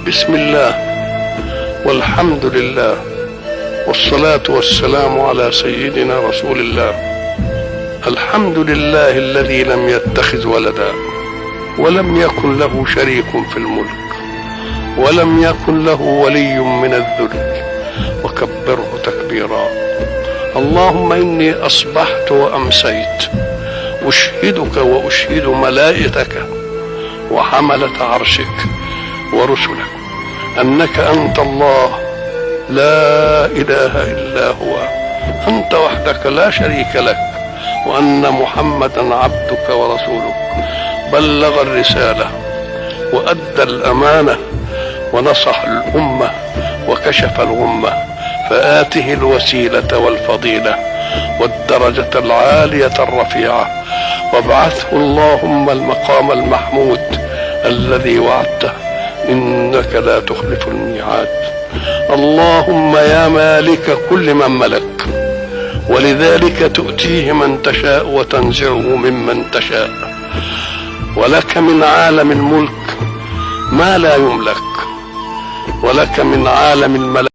بسم الله والحمد لله والصلاة والسلام على سيدنا رسول الله. الحمد لله الذي لم يتخذ ولدا ولم يكن له شريك في الملك ولم يكن له ولي من الذل وكبره تكبيرا. اللهم إني أصبحت وأمسيت أشهدك وأشهد ملائكتك وحملة عرشك ورسلك أنك أنت الله لا إله إلا هو، أنت وحدك لا شريك لك، وأن محمدا عبدك ورسولك، بلغ الرسالة وأدى الأمانة ونصح الأمة وكشف الغمة، فآته الوسيلة والفضيلة والدرجة العالية الرفيعة، وابعثه اللهم المقام المحمود الذي وعدته إنك لا تخلف الميعاد. اللهم يا مالك كل من ملك، ولذلك تؤتيه من تشاء وتنزعه ممن تشاء، ولك من عالم الملك ما لا يملك، ولك من عالم الملك